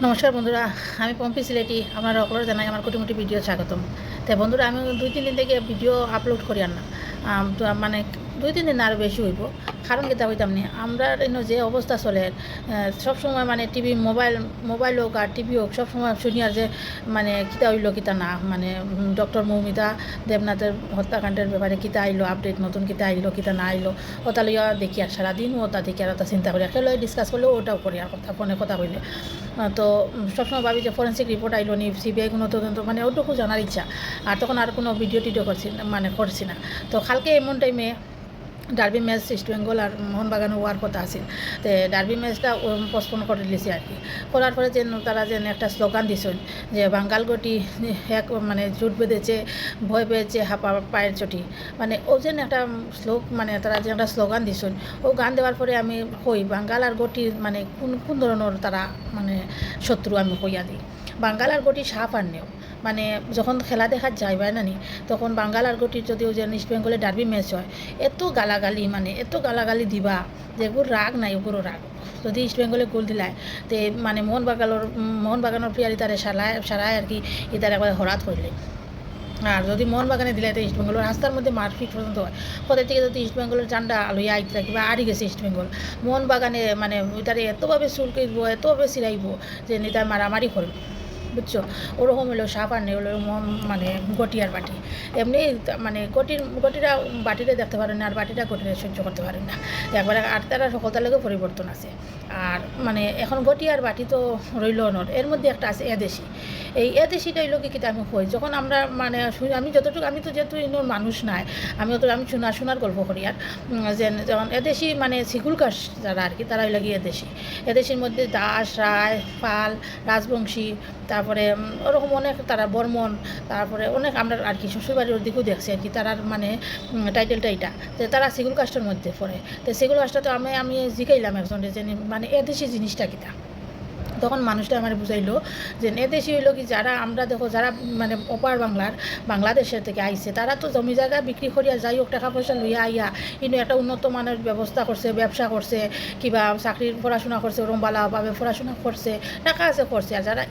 নমস্কার বন্ধুরা, আমি পম্পি সিলেটি। আপনারা সকলের জানাই আমার কোটিমুটি ভিডিও স্বাগতম। তাই বন্ধুরা, আমি 2-3 দিন থেকে ভিডিও আপলোড করি আর না, তো মানে 2-3 দিন আরও বেশি হইব। কারণ কিতা হইতাম নি, আমরা যে অবস্থা চলে সবসময় মানে টিভি মোবাইল হোক আর টিভি হোক, সবসময় শুনি আর যে মানে কিতা হইল কিতা না, মানে ডক্টর মৌমিতা দেবনাথের হত্যাকাণ্ডের ব্যাপারে কিতা আইলো আপডেট, নতুন কিতা আইলো কিতা না আইলো, ওটা লইয়া দেখি আর সারাদিন ওটা দেখি আর ওটা চিন্তা করি, একটা লইয়া ডিসকাস করলেও ওটাও করি আর ফোনে কথা কইলে। তো সবসময় ভাবি যে ফরেন্সিক রিপোর্ট আইলো নি, সিবিআই কোনো তদন্ত, মানে ওটুকু জানার ইচ্ছা। আর তখন আর কোনো ভিডিও টিডিও করছি না। তো কালকে এমন টাইমে ডার্বি ম্যাচ ইস্ট বেঙ্গল আর মোহনবাগান হওয়ার কথা আছে। তো ডার্বি ম্যাচটা পোস্টপোন করে দিয়েছে আর কি। করার পরে যে তারা যে একটা স্লোগান দিয়েছেন যে বাঙ্গাল গটি এক, মানে জুট বেঁধেছে, ভয় পেয়েছে হাঁপা পায়ের চটি, মানে ও যে একটা মানে তারা যে একটা স্লোগান দিয়েছেন, ও গান দেওয়ার পরে আমি কই বাঙ্গাল আর গটি মানে কোন কোন ধরনের তারা মানে শত্রু আমি কইয়া দিই। বাঙ্গাল আর গটি সাপ আর নেও, মানে যখন খেলা দেখার যাইবাই না নি, তখন বাঙ্গাল আর গটির যদিও যে ইস্ট বেঙ্গলে ডার্বি ম্যাচ হয়, এত গালাগালি, মানে এত গালাগালি দিবা যে এগুলো রাগ নাই, ওগুলো রাগ। যদি ইস্ট বেঙ্গলে গোল দিলায় তে মানে মোহনবাগানের প্লেয়ার ইতারে সারায় আর কি, ইতার একবার হরাত করলে। আর যদি মোহনবাগানে দিলে তো ইস্টবেঙ্গলের রাস্তার মধ্যে মারপিট পর্যন্ত হয়। কোথায় থেকে যদি ইস্টবেঙ্গলের ঝান্ডা লইয়া আইতে থাকি বা আড়ি গেছে ইস্টবেঙ্গল, মোহনবাগানে মানে ওইটারে এতভাবে চুলকাইব, এতভাবে চিরাইব যে নিতার মারামারি করবে, বুঝছো? ওরকম হলো সাপ আর নেই হলো মানে গটিয়ার বাটি। এমনি মানে গটিরা বাটিরে দেখতে পারেন না, আর বাটিটা গটিরে সহ্য করতে পারেন না একবারে। আর তারা সকলতার লোকের পরিবর্তন আছে। আর মানে এখন গটিয়ার বাটি তো রইল নট, এর মধ্যে একটা আছে এদেশি। এই এদেশিটা হইল কি আমি কই, যখন আমরা মানে আমি যতটুকু, আমি তো যেহেতু ইনোর মানুষ নাই, আমি আমি শোনার গল্প করি। আর যে যেমন এদেশি মানে সিকুল কাস্ট যারা আর কি, তারা হইল গিয়ে এদেশির মধ্যে দাস, রায়, পাল, রাজবংশী, তারপরে ওরকম অনেক, তারা বর্মন, তারপরে অনেক আমরা আর কি শ্বশুরবাড়ির দিকেও দেখছি আর কি, তারার মানে টাইটেলটা এটা, তো তারা সিগুল কাস্টের মধ্যে পড়ে। তো সিগুল কাস্টটা তো আমি জিকাইলাম একজন যে মানে এদেশি জিনিসটা কিতা। তখন মানুষটা আমার বুঝাইলো যে এদেশি হইলো কি, যারা আমরা দেখো যারা মানে ওপার বাংলাদেশের থেকে আইছে, তারা তো জমি জায়গা বিক্রি করিয়া যাই হোক টাকা পয়সা লইয়া আইয়া কিন্তু একটা উন্নত মানের ব্যবস্থা করছে, ব্যবসা করছে, কিবা চাকরির পড়াশোনা করছে, ওরম ভালোভাবে পড়াশোনা করছে, টাকা আছে করছে। আর যারা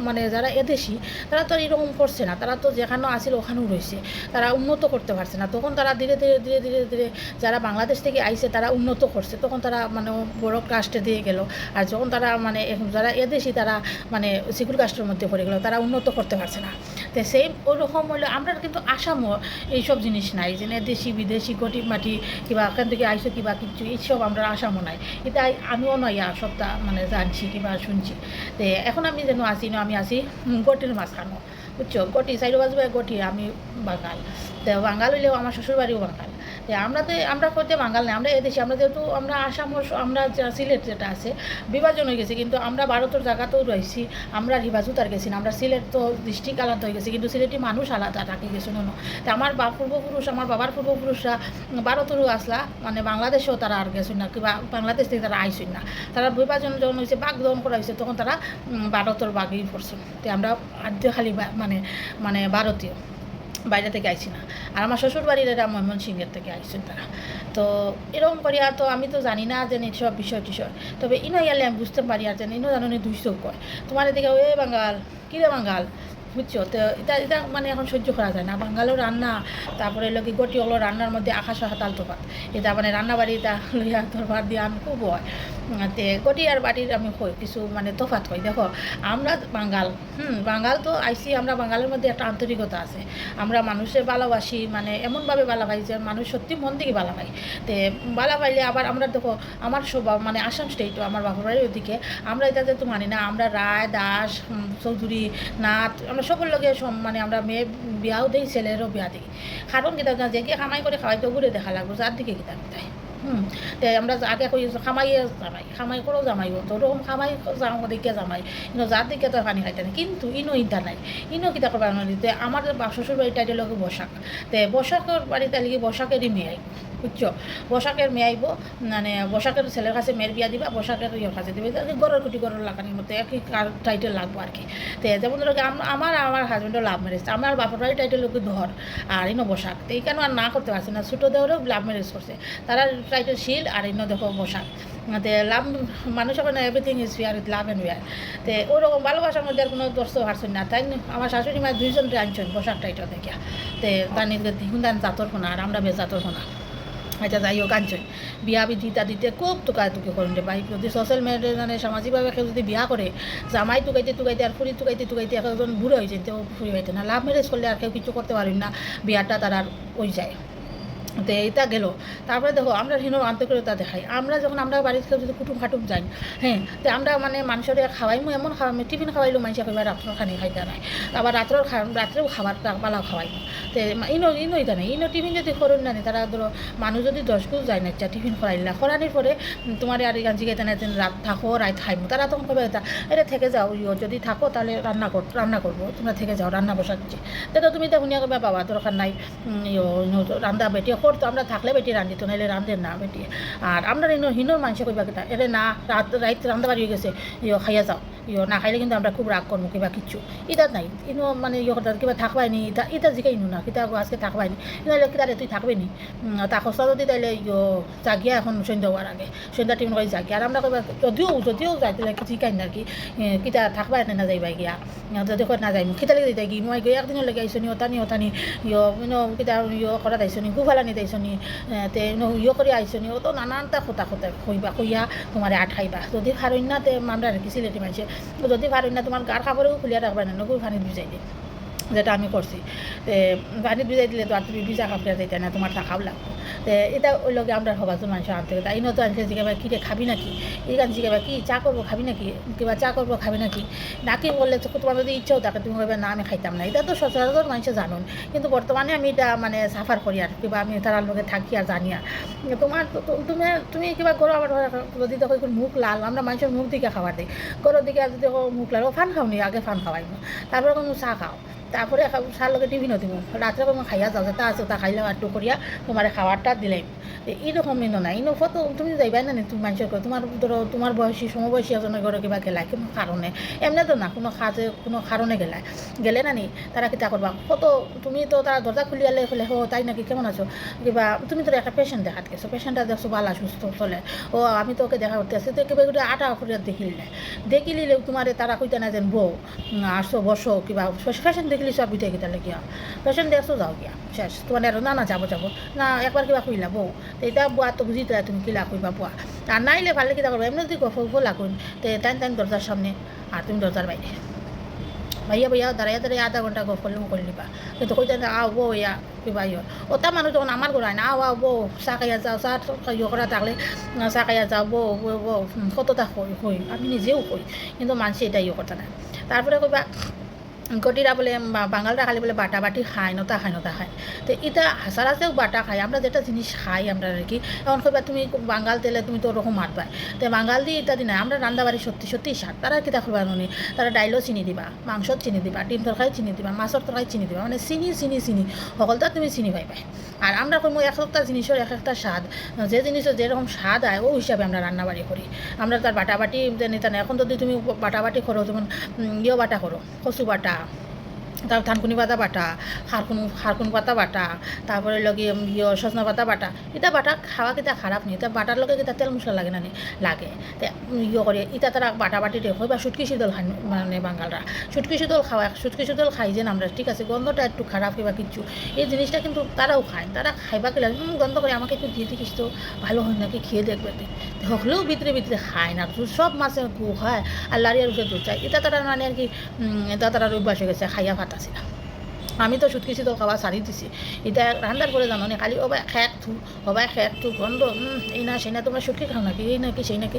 মানে যারা এদেশি, তারা তো এরকম করছে না, তারা তো যেখানে আসছিল ওখানেও রয়েছে, তারা উন্নত করতে পারছে না। তখন তারা ধীরে ধীরে ধীরে ধীরে ধীরে যারা বাংলাদেশ থেকে আইছে তারা উন্নত করছে, তখন তারা মানে বড় কাস্টে দিয়ে গেল। আর যখন তারা মানে যারা এদেশি, তারা মানে সিকুল কাস্টের মধ্যে পড়ে গেল, তারা উন্নত করতে পারছে না। তো সেই ওরকম হলে আমরা কিন্তু আসামও এইসব জিনিস নাই, যে দেশি বিদেশি গটিব মাটি কিবা এখান থেকে আইসো কিবা কিছু, এইসব আমরা আসামও নাই। এটা আমিও নয় সবটা মানে জানছি কিবা শুনছি। তো এখন আমি যেন আসি না, আমি আসি গটির মাঝখানো, বুঝছো? গটি সাইড বাজবে গটি, আমি বাঙাল। তো বাঙাল হইলেও আমার শ্বশুরবাড়িও বাঙাল। আমরা করতে বাঙাল নেই, আমরা এদেশি। আমরা যেহেতু আমরা আসাম, আমরা সিলেট যেটা আছে বিভাজন হয়ে গেছে, কিন্তু আমরা ভারতের জায়গাতেও রয়েছি, আমরা হিবাজুত আর গেছি না, আমরা সিলেট তো ডিস্ট্রিক্ট আলাদা হয়ে গেছি, কিন্তু সিলেটি মানুষ আলাদা থাকি গেছে না। তো আমার পূর্বপুরুষ, আমার বাবার পূর্বপুরুষরা ভারতেরও আসলা, মানে বাংলাদেশেও তারা আর গেছে না, কিংবা বাংলাদেশ থেকে তারা আইসেন না। তারা বিভাজন যখন হয়েছে, বাঘ দমন করা হয়েছে, তখন তারা ভারতের বাঘেই পড়ছে। তো আমরা আদ্য খালি মানে মানে ভারতীয়, বাইরে থেকে আইসি না। আর আমার শ্বশুরবাড়ির এরা ময়মনসিংহের থেকে আইসেন তারা। তো এরকম করিয়া তো আমি তো জানি না যে সব বিষয় টিষয়, তবে ইনো ইয়ালে আমি বুঝতে পারি আর যেন ইনো জানো দুইশো কয় তোমার এদিকে ওই বাঙ্গাল, কিরে বাঙ্গাল, বুঝছো? তো এটা মানে এখন সহ্য করা যায় না, বাঙ্গালের রান্না, তারপরে এলো কি গটি হলো রান্নার মধ্যে আকাশ হাতাল তোফাত। এটা মানে রান্নাবাড়ি এটা লইয়া তোরবার দিয়ে আমি খুব হয়। তে গটি আর বাটির আমি কই কিছু মানে তোফাত কই। দেখো আমরা বাঙ্গাল, বাঙ্গাল তো আইসি, আমরা বাঙালের মধ্যে একটা আন্তরিকতা আছে, আমরা মানুষের ভালোবাসি, মানে এমনভাবে ভালোবাসি যে মানুষ সত্যি মন থেকে ভালো পাই। তে ভালো পাইলে আবার আমরা দেখো আমার স্বভাব মানে আসাম স্টেটও আমার বাবার বাড়ির ওদিকে, আমরা এটা যেহেতু মানি না, আমরা রায় দাস চৌধুরী নাথ, আমরা সকল লোকে মানে আমরা মেয়ে বিয়াও দিই, ছেলেরও বিয়া দিই। কারণ কিতা যে কে কামাই করে খাওয়াই তো ঘুরে দেখা লাগবো, যার দিকে কিতা কিতাই। আমরা আগে কই খামাই করেও জামাইব, তো ওরকম খামাই দিকে জামাই, কিন্তু যার দিকে তো পানি খাইতে না। কিন্তু ইনো ইটা নাই, ইনো কিতা করবার নিতে আমার শ্বশুর বাড়ির টাইটেল লোক বসাক, তে বসাকের বাড়িতে লিখি বসাকেরই মেয়ে, বুঝছো বসাকের মেয়ে আইব মানে বসাকের ছেলের কাছে মেয়ের বিয়া দিবা বসাকের ইয়ের কাছে দিবে গড়ের কুটি গড়ের লাগানির মধ্যে একই টাইটেল লাগবো আর কি তো যেমন ধরো আমার হাজব্যান্ডও লাভ ম্যারেজ আমার বাপের বাড়ি টাইটেল লোক ধর আর ইনো বসাক তো এই কেন আর না করতে পারছে না ছোটো দেওয়ারও লাভ ম্যারেজ করছে তারা টাইটেল শিল আর ইনো দেখো বসাক তে লাভ মানুষ এখন everything is fear with love and war তো ওরকম ভালোবাসার মধ্যে আর কোনো দর্শ হারছেন না তাই আমার শাশুড়ি মা দুইজনকে আনছেন বসাক টাইটেল দেখিয়া তো তার নিজের হুন্দান জাতর ফোনা আর আমরা বেজাতর ফোনা আচ্ছা যাই হোক আনছেন বিয়া দিতা দিতে খুব তুকি করেন রে ভাই যদি সোশ্যাল মিডিয়া মানে সামাজিকভাবে কেউ যদি বিয়া করে জামাই তুকাইতে আর ফুরি তুকাইতে একজন বুড়ো হয়ে যেতে ফুরি হইতে না লাভ ম্যারেজ করলে আর কেউ কিছু করতে পারেন না বিয়াটা তার আর ওই যায় তো এইটা গেল তারপরে দেখো আমরা হিনোর আন্তরিকতা দেখাই আমরা যখন আমরা বাড়িতে কেউ যদি কুটুম খাটুম যাই হ্যাঁ তো আমরা মানে মানুষের খাওয়াইমু এমন খাওয়াই টিফিন খাওয়াইলেও মানুষ কইবার রাত্রের খানি খাইতে নাই আবার রাত্রেও খাবার পালাও খাওয়াইমু তো ইনো এটা নেই ইনো টিফিন যদি করুন না তারা ধরো মানুষ যদি 10 গুণ যায় না টিফিন খরাইলা খরানির পরে তোমার আর গান জিগাইতে না রাত থাকো রাত খাইমু তারা তখন কবে এটা থেকে যাও যদি থাকো তাহলে রান্না করবো তোমরা থেকে যাও রান্না বসাচ্ছি তো তুমি তো শুনিয়া করবে বাবা দরকার নাই রান্না বেটি করতো আমরা থাকলে বেটি রান্ধিত নাইলে রান্ধে না বেটি আর আমরা হিনোর মানুষ কইবা কিতা এরে না রাত রান্ধা বাড়ি হয়ে গেছে খাইয়া যাও না খাইলে কিন্তু আমরা খুব রাগ করবো কিবা কিচ্ছু এটা নাই ইনো মানে কথা কিবা থাকবাইনি এটা জিকাই না কিতা আজকে থাকবাইনি নাহলে কিতারে তুই থাকবে নি তা খসা যদি তাইলে জাগিয়া এখন সন্ধ্যা হওয়ার আগে সন্ধ্যা টিম করে জাগিয়া আর আমরা কইবা যদিও যাই তাহলে জিকাই না আর কি কিতা থাকবাই না যাইবাই গিয়া যদি না যাই খিতালে যাই কি মই গিয়ে একদিনের লেগে আইসনি ওতানি কিতা করা দাইছনি গুফালানি দাইছনি তে করে আইসনি ও তো নানানটা খোতা কইয়া তোমার খাইবা যদি ফারইন না তে আমরা আর কি সিলেটি মানছে যদি ফারইন না তোমার গার খাবারেও খুলিয়া রাখবা না নগুর পানি ভিজাই দিয়ে যেটা আমি করছি পানি ভিজাই দিলে তো আর তুমি ভিজা কাপড় যাইতে না তোমার থাকাও লাগবো তো এটা ওই লগে আমরা সবাজন মানুষের আনতে তাই তো আনছে জিজ্ঞাসা কী রে খাবি নাকি এই গান জিজ্ঞাসা কি চা করবো খাবি নাকি কিংবা চা করবো খাবি নাকি নাকি বললে তোমার যদি ইচ্ছাও থাকে তুমি বলবে না আমি খাইতাম না এটা তো সচরাচর মানুষে জানুন কিন্তু বর্তমানে আমি এটা মানে সাফার করি আর কিংবা আমি তার লগে থাকি আর জানি আর তোমার তুমি কিবা করো আবার যদি দেখো মুখ লাল আমরা মানুষের মুখ দিকে খাবার দিই গরুর দিকে যদি মুখ লাল ও ফান খাওনি আগে ফান খাওয়াই তারপরে কোনো চা খাও তারপরে চার লগে টিফিনও দিব রাত্রে কোনো খাইয়া যাও তা আছে তা খাইলাম একটু করিয়া তোমার খাবারটা দিলাম এইরকম ইনো নাই ইনো ফটো তুমি যাইবাই না তুমি মানুষের করে তোমার ধরো তোমার বয়সী সমবয়সী এজনের ঘরে কিবা গেলাই কোনো কারণে এমনি তো না কোনো কারণে গেলে না নি তারা কিতা করবা কত তুমি তো তারা দরজা খুলিয়ালে হলে হো তাই নাকি কেমন আছো কিবা তুমি তো একটা পেশেন্ট দেখাত গেছো পেশেন্টটা দেখছো ভালো সুস্থ চলে ও আমি তো ওকে দেখা করতে আসছি তো কিবা একটা আটা করে দেখিলে তোমার তারা কইতে না যেন বউ আসো বসো কিবা পেশেন্ট দেখিলি সব বিটে গিয়ে গিয়া পেশেন্ট দেখছো যাও গিয়া শেষ তোমার আর না যাবো না একবার কিবা কইলা বউ তো এটা বুয়া তো বুঝি তো তুমি কিলা কইবা বুয়া আর নাইলে ভালো কিতা করবো এমনি যদি গল্প লাগুন তো টাইম দরজার সামনে আর তুমি দরজার বাইরে ভাইয়া দাঁড়াইয়া আধা ঘন্টা গপ করলে করে নিবা কিন্তু কইতে আও বউ ইয়া কিবা ওটা মানুষ যখন আমার ঘর হয় না আও বউ চা খাইয়া যাও চা করা থাকলে চা খাইয়া যাও বউ কতটা কই আমি নিজেও কই কিন্তু মানুষ এটা কথা না তারপরে কইবা গটিরা বলে বাঙালরা খালি বলে বাটা বাটি খায় নতা খায় তো এটা হাসারাতেও বাটা খায় আমরা যেটা জিনিস খাই আমরা আর কি এখন কইবা তুমি বাঙাল তেলে তুমি তো ওরকম মারবা তো বাঙাল দিয়ে ইত্যাদি না আমরা রান্নাবাড়ি সত্যি স্বাদ তারা কিতা করবা নুনি তারা ডাইলও চিনি দিবা মাংসত চিনি দিবা ডিম তরকারি চিনি দিবা মাছের তরকারি চিনি দিবা মানে চিনি সকলটা তুমি চিনি পাইবা আর আমরা কইমু এক একটা জিনিসের এক একটা স্বাদ যে জিনিসের যেরকম স্বাদ হয় ওই হিসাবে আমরা রান্নাবাড়ি করি আমরা তার বাটাবাটি নিতে না এখন যদি তুমি বাটাবাটি করো যেমন বাটা করো কচু বাটা তারপর থানকুনি পাতা বাটা খারকুন পাতা বাটা তারপরে লগে সজনা পাতা বাটা এটা বাটা খাওয়া কিতা খারাপ নেই এটা বাটার লগে কিতা তেল মশলা লাগে না লাগে করে এটা তারা বাটা বাটি হয় বা সুটকি শীতল খান মানে বাঙালরা সুটকি শীতল খাই যে আমরা ঠিক আছে গন্ধটা একটু খারাপ কিংবা কিচ্ছু এই জিনিসটা কিন্তু তারাও খায় তারা খাইবা গেলে গন্ধ করে আমাকে একটু দিয়ে দেখিস তো ভালো হয় নাকি খেয়ে দেখবে হলেও ভিতরে খায় না সব মাছে গু খায় আর লাড়িয়ার উঠে দুধ চায় এটা তারা মানে আর কি এটা তারা অভ্যাস হয়ে গেছে খাইয়া ফাটাছিল আমি তো সুটকিছি তো খাওয়া সারি দিছি এটা রান্নার করে জানো না খালি ওবাই খেক থু গন্ধ এই না সেই না তোমরা সুটকি খাও নাকি এই নাকি সেই নাকি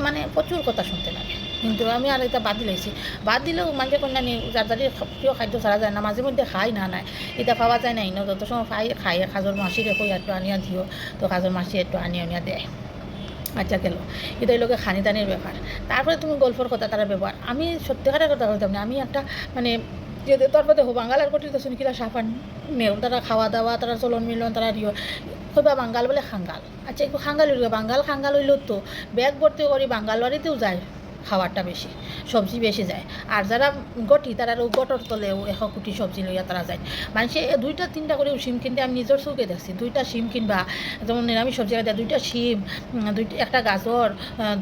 মানে প্রচুর কথা শুনতে লাগে কিন্তু আমি আর এটা বাদ দিলেও মাঝে কন্যা নিয়ে যার প্রিয় খাদ্য ছাড়া যায় না মাঝে মধ্যে খাই না নাই এটা পাওয়া যায় না যত সময় খাই খাজর মাসিরে কই একটু আনিয়া দিও তো খাজর মাসি একটু আনিয়া দেয় আচ্ছা গেল এটা লোকে খানি টানির ব্যাপার তারপরে তুমি গল্পর কথা তারা ব্যবহার আমি সত্যিকারের কথা বলতাম না আমি একটা মানে তারপরে দেখো বাঙালার কঠিন তো শুনি কিনা সাফান নেও তারা খাওয়া দাওয়া তারা চলন মিলন তারা কইবা বাঙ্গাল বলে খাঙ্গাল। আচ্ছা একটু খাঙ্গাল হইল, বাঙ্গাল হইলেও তো ব্যাগ ভর্তি করি বাঙ্গাল বাড়িতেও যায় খাবারটা বেশি, সবজি বেশি যায়। আর যারা গটি তারা গটর তলেও 1 কোটি সবজি লইয়া তারা যায়। মানুষে 2টা 3টা করে শিম কিনতে আমি নিজের চৌকে দেখছি। 2টা শিম কিনবা, যেমন নিরামিষ সবজি দেয় 2টা শিম, 1টা গাজর,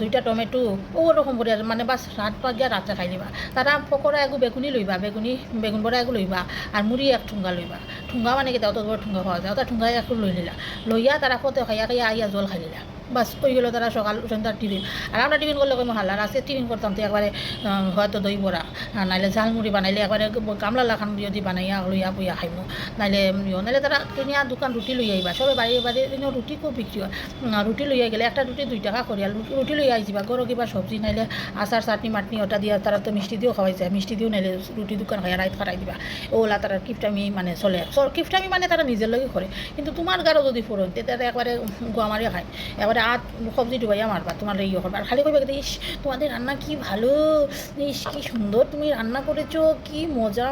2টা টমেটো, ওরকম করে মানে বাস রাত পাক গিয়া রাত্রে খাই নিবা। তারা পকোড়া এগু বেগুনি লইবা, বেগুন বড়া এগু লইবা, আর মুড়ি 1 ঠুঙ্গা লইবা। ঠুঙ্গা মানে কি অত বড় ঠুঙ্গা পাওয়া যায়, ওটা ঠুঙ্গা একটু লই নিলা, লইয়া তারা কত খাইয়া খাইয়া আইয়া জল খাই নিলা। বাস ওই গেলো তারা সকাল সন্ধ্যার টিফিন। আর আমরা টিফিন করলে কই হাল্লার আজকে টিফিন করতাম তো একবারে হয়তো দই বড়া, নাইলে ঝালমুড়ি বানাইলে একবারে গামলা লাখান যদি বানাইয়া লইয়া বইয়া খাইমু, নাইলে তারা কিনিয়া দোকান রুটি লই আইবা। সবে বাড়ি বাড়ি রুটি খুব বিক্রি হয়। রুটি লইয়া গেলে একটা রুটি 2 টাকা করিয়া রুটি লইয়া আইবা। গরো কিবা সবজি নাইলে আচার চাটনি মাটনি ওটা দিয়া তারা তো মিষ্টি দিয়েও খাওয়াই যায়, মিষ্টি দিয়েও নাইলে রুটি দোকান খাইয়া রাইত খারাই দিবা। ওলা তারা কিফটামি মানে চলে, কিফটামি মানে তারা নিজের লগে করে। কিন্তু তোমার গারো যদি ফোরন তে তারা একবারে গোয়ামারিয়া খায়, একবারে সবজি ডুবাইয়া মারবা, তোমার ইয়ে করবা। আর খালি কইবা ইস তোমাদের রান্না কি ভালো, ইস কি সুন্দর তুমি রান্না করেছো, কি মজা,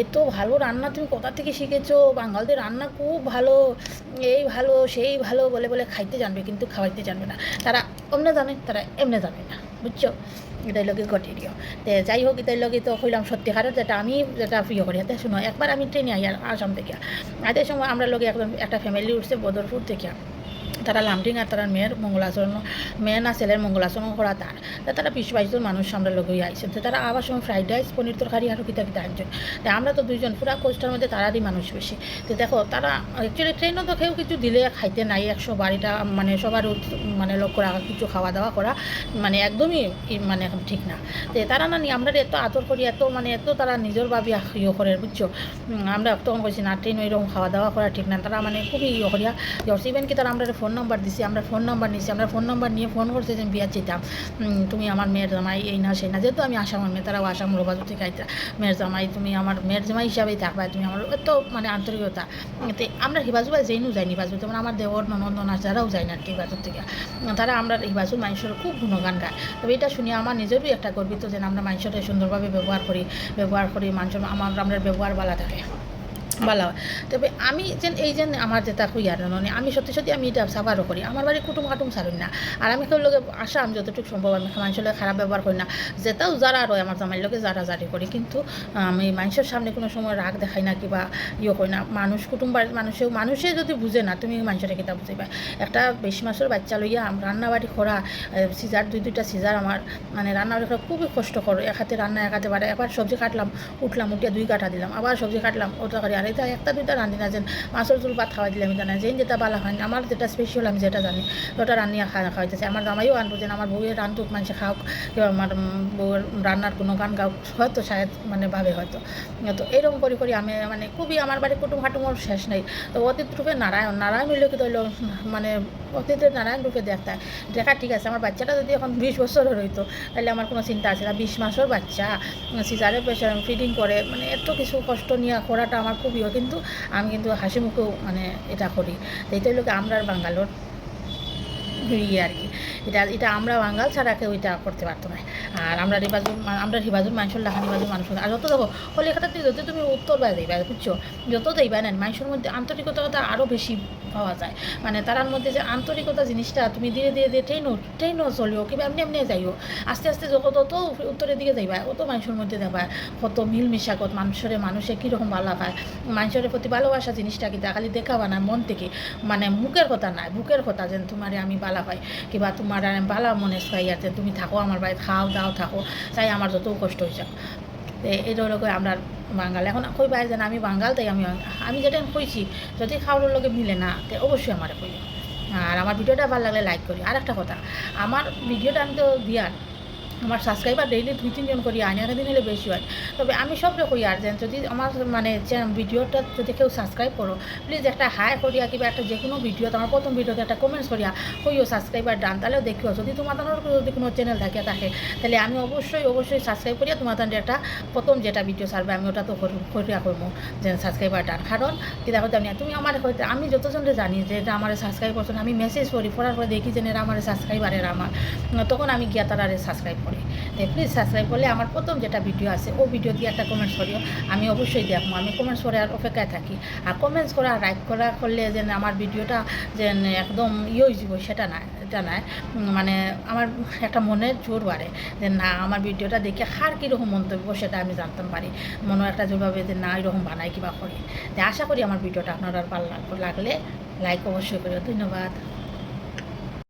এত ভালো রান্না তুমি কোথা থেকে শিখেছো, বাঙালদের রান্না খুব ভালো, এই ভালো সেই ভালো বলে বলে খাইতে জানবে কিন্তু খাওয়াইতে জানবে না। তারা অমনে জানে, তারা এমনে জানে না, বুঝছো? এটাই লগে ঘটিয়ে তে যাই হোক, এটাই লগে তো কইলাম সত্যিকারের যেটা আমি যেটা প্রিয় করি। হাতে শুনো, একবার আমি ট্রেনে আই আসাম থেকে, আদের সময় আমরা লগে একটা ফ্যামিলি উঠছে বদরপুর থেকে। তারা লামডিং আর তারা মেয়ে না ছেলের মঙ্গলাচরণ করা তারা 20-22 জন মানুষ আমরা লগে আইসেন। তো তারা আবার সময় ফ্রাইড রাইস পনির তরকারি আরও কিতা আনছেন। তো আমরা তো 2 জন পুরা কোস্টার মধ্যে তারারই মানুষ বেশি। তো দেখো তারা অ্যাকচুয়ালি ট্রেনও তো কেউ কিছু দিলে খাইতে নাই, 100 বাড়িটা মানে সবার মানে লক্ষ্য রাখা কিছু খাওয়া দাওয়া করা মানে একদমই মানে ঠিক না। তো তারা না আমরা এত আদর করি, এত মানে এত তারা নিজের ভাবি ইয়ে করে, বুঝছো? আমরা তখন বলছি না ট্রেন ওইরকম খাওয়া দাওয়া করা ঠিক না। তারা মানে খুবই ইয়ে করিয়া ইভেন কি তারা আমরা ফোন নাম্বার দিছি, আমরা ফোন নাম্বার নিছি, আমরা ফোন নাম্বার নিয়ে ফোন করছে যে বিয়া যেতাম, তুমি আমার মেয়ের জামাই এই না সেই না। যেহেতু আমি আসামের মেয়ে, তারাও আসাম রোবাজু থেকে আইতা, মেয়ের জামাই তুমি আমার মেয়ের জামাই হিসাবেই থাকবা, তুমি আমার এত মানে আন্তরিকতা। তো আমরা হিবাজুবা যেইনু যাই হিবাজু, যেমন আমার দেওয়ার ননদ যারাও যায় না আর কি হিবাজুর থেকে, তারা আমরা হিবাজুর মানুষের খুব গুণগান গায়। তবে এটা শুনিয়ে আমার নিজেরই একটা গর্বিত যে আমরা মানুষের সুন্দরভাবে ব্যবহার করি মানুষের আমরা ব্যবহার ভালো থাকে ভালো হয়। তবে আমি যেন আমার যেটা কই আর আমি সত্যি আমি এটা সাফারও করি, আমার বাড়ি কুটুম কাটুম ছাড়ুন না। আর আমি কেউ লোকে আসা আমি যতটুকু সম্ভব আমি মানুষের লোক খারাপ ব্যবহার করি না, যেটাও যারা রয় আমার জামাইয়ের লোকে জারি করি। কিন্তু আমি মানুষের সামনে কোনো সময় রাগ দেখাই না কিবা ইয়ে করি না। কুটুম বাড়ির মানুষে যদি বুঝে না তুমি মানুষের কিতা বুঝাইবা। একটা 20 মাসের বাচ্চা লইয়া রান্নাবাড়ি করা, সিজার 2-2টা সিজার আমার মানে রান্নাবাড়ি করা খুবই কষ্ট করো। এক হাতে রান্না এক হাতে বাড়ে, একবার সবজি কাটলাম উঠলাম উঠিয়া 2 কাটা দিলাম, আবার সবজি কাটলাম ওটা করি। আর এটা 1টা 2টা রান্ধি না, যেন মাছের ঝোল ভাত খাওয়াই দিলে আমি জানি যেটা বালা হয় না, আমার যেটা স্পেশাল আমি যেটা জানি ওটা রান্নিয়া খাওয়াইতেছে। আমার জামাইও আনবো যেন আমার বউয়ের রান্ধুক মানুষে খাওক, কেউ আমার বউয়ের রান্নার কোনো গান গাও হয়তো শায়দ মানে ভাবে হয়তো। তো এরকম করি আমি মানে খুবই আমার বাড়ি কুটুম হাটুমর শেষ নেই। তো অতীত রূপে নারায়ণ হইলে কি তৈল মানে অতীতের নারায়ণ রূপে দেখা ঠিক আছে। আমার বাচ্চাটা যদি এখন 20 বছরের হইতো তাহলে আমার কোনো চিন্তা আছে না। 20 মাসের বাচ্চা সিজারে প্রেশার ফিডিং করে মানে এত কিছু কষ্ট নিয়ে করাটা আমার খুবই, কিন্তু আমি কিন্তু হাসি মুখেও মানে এটা করি। এইটাই লোকে আমরা বাঙালোর ইয়ে আর কি, এটা আমরা বাঙাল ছাড়া কেউ এটা করতে পারতো না। আর আমরা হিবাজুর মানুষের লাখানি বাজুর মানুষ। আর যত দেখো কলিকাতাতে যত তুমি উত্তর বাই দিবা, বুঝছো, যত দেইবা না মানুষের মধ্যে আন্তরিকতা আরও বেশি পাওয়া যায়। মানে তারার মধ্যে যে আন্তরিকতা জিনিসটা তুমি ধীরে ধীরে ট্রেনও চলিও কিংবা এমনি যাইও, আস্তে আস্তে যত উত্তরের দিকে যাইবা অত মানুষের মধ্যে দেখবা কত মিলমিশাকত মানুষে কীরকম ভালো পায়, মানুষের প্রতি ভালোবাসা জিনিসটা কি খালি দেখাবা না মন থেকে, মানে মুখের কথা নাই বুকের কথা, যেন তোমারে আমি বালা পাই কিংবা তোমার বালা মনে চাই আর তুমি থাকো আমার বাড়িতে খাও দাও থাকো, চাই আমার যত কষ্ট হয়ে যাক। এটা হলো আমরা বাঙাল। এখন কই পাই যেন আমি বাঙাল, তাই আমি যেটা কইছি যদি খাওয়ার লগে মিলে না তো অবশ্যই আমার কই। আর আমার ভিডিওটা ভালো লাগলে লাইক করি। আর একটা কথা, আমার ভিডিওটা আমি তো দিয়ার আমার সাবস্ক্রাইবার ডেইলি 2-3 জন করি আইন, দিন হলে বেশি হয়। তবে আমি সবরে কই আর যেন যদি আমার মানে ভিডিওটা যদি কেউ সাবস্ক্রাইব করো প্লিজ একটা হাই করিয়া কিংবা একটা যে কোনো ভিডিওতে আমার প্রথম ভিডিওতে একটা কমেন্টস করিয়া কইও সাবস্ক্রাইবার ডান, তাহলেও দেখিও যদি তোমাদের যদি কোনো চ্যানেল থাকে তাহলে আমি অবশ্যই সাবস্ক্রাইব করিয়া তোমাদের একটা প্রথম যেটা ভিডিও ছাড়বে আমি ওটা তো করিয়া করবো যে সাবস্ক্রাইবার ডান। কারণ কি দেখো জানি তুমি আমার হয়তো আমি যতজনকে জানি যে এটা আমার সাবস্ক্রাইব করছো, আমি মেসেজ করি পড়ার পরে দেখি যে এরা আমার সাবস্ক্রাইবার আমার, তখন আমি গিয়া তারা সাবস্ক্রাইব করি। করে। তাই প্লিজ সাবস্ক্রাইব করলে আমার প্রথম যেটা ভিডিও আছে ও ভিডিও দিয়ে একটা কমেন্টস করিও, আমি অবশ্যই দেখবো, আমি কমেন্টস করে আর অপেক্ষায় থাকি। আর কমেন্টস করা লাইক করা করলে যেন আমার ভিডিওটা যেন একদম হয়ে যাব সেটা না, এটা নয়, মানে আমার একটা মনের জোর বাড়ে যে না আমার ভিডিওটা দেখে কার কীরকম মন্তব্য সেটা আমি জানতে পারি, মনে একটা জোর পাবে যে না এরকম বানাই কিবা করি। তাই আশা করি আমার ভিডিওটা আপনারা ভালো লাগলে লাইক অবশ্যই করিও। ধন্যবাদ।